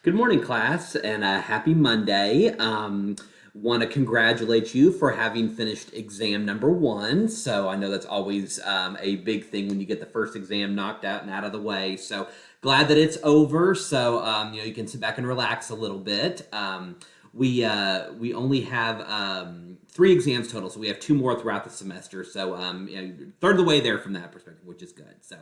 Good morning, class, and happy Monday. Want to congratulate you for having finished exam number one. So I know that's always a big thing when you get the first exam knocked out and out of the way. So glad that it's over. So you can sit back and relax a little bit. We only have three exams total, so we have two more throughout the semester. So third of the way there from that perspective, which is good. So.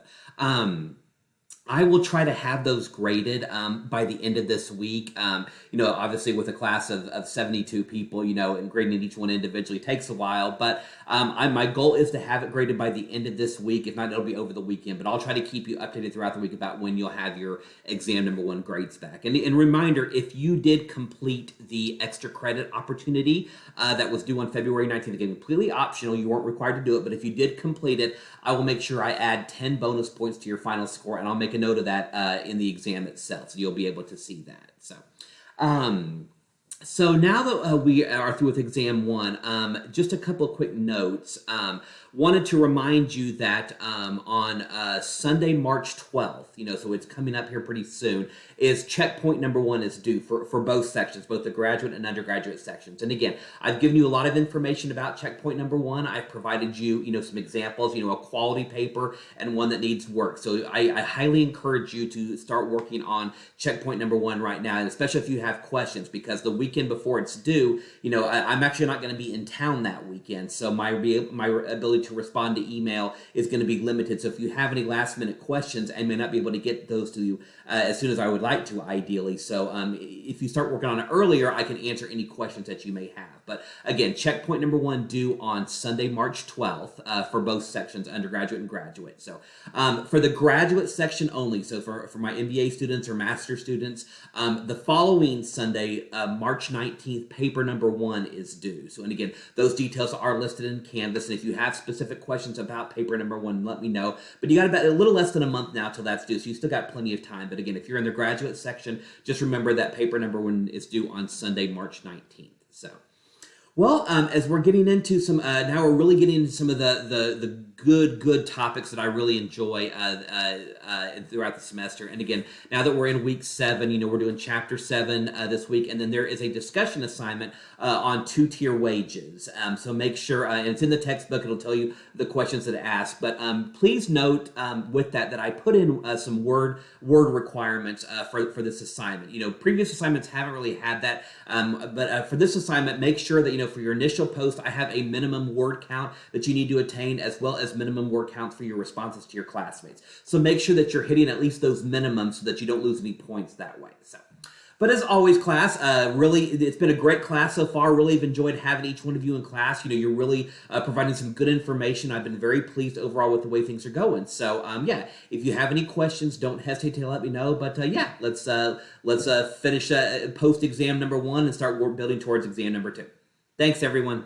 I will try to have those graded by the end of this week. Obviously with a class of 72 people, and grading each one individually takes a while. But my goal is to have it graded by the end of this week. If not, it'll be over the weekend. But I'll try to keep you updated throughout the week about when you'll have your exam number one grades back. And reminder, if you did complete the extra credit opportunity that was due on February 19th, again, completely optional. You weren't required to do it. But if you did complete it, I will make sure I add 10 bonus points to your final score, and I'll make a note of that in the exam itself, so you'll be able to see that. So now that we are through with exam one, just a couple of quick notes. Wanted to remind you that on Sunday, March 12th, so it's coming up here pretty soon, is checkpoint number one is due for both sections, both the graduate and undergraduate sections. And again, I've given you a lot of information about checkpoint number one. I've provided you, some examples, a quality paper and one that needs work. So I highly encourage you to start working on checkpoint number one right now, and especially if you have questions, because the weekend before it's due, I'm actually not going to be in town that weekend. So my ability to respond to email is going to be limited. So if you have any last minute questions, I may not be able to get those to you as soon as I would like to, ideally. So if you start working on it earlier, I can answer any questions that you may have. But again, checkpoint number one due on Sunday, March 12th for both sections, undergraduate and graduate. So for the graduate section only, so for my MBA students or master students, the following Sunday, March 19th, paper number one is due. So, and again, those details are listed in Canvas. And if you have specific questions about paper number one, let me know. But you got about a little less than a month now till that's due, so you still got plenty of time. But again, if you're in the graduate section, just remember that paper number one is due on Sunday, March 19th. So, well, as we're getting into some, now we're really getting into some of the good topics that I really enjoy throughout the semester. And again, now that we're in week 7, we're doing chapter 7 this week, and then there is a discussion assignment on two-tier wages. So make sure, and it's in the textbook, it'll tell you the questions that it asks, but please note with that I put in some word requirements for this assignment. Previous assignments haven't really had that, but for this assignment, make sure that, for your initial post, I have a minimum word count that you need to attain, as well as minimum word counts for your responses to your classmates. So make sure that you're hitting at least those minimums so that you don't lose any points that way. So, but as always, class, really, it's been a great class so far. Really have enjoyed having each one of you in class. You're really providing some good information. I've been very pleased overall with the way things are going. So, if you have any questions, don't hesitate to let me know. But let's finish post exam number one and start building towards exam number two. Thanks, everyone.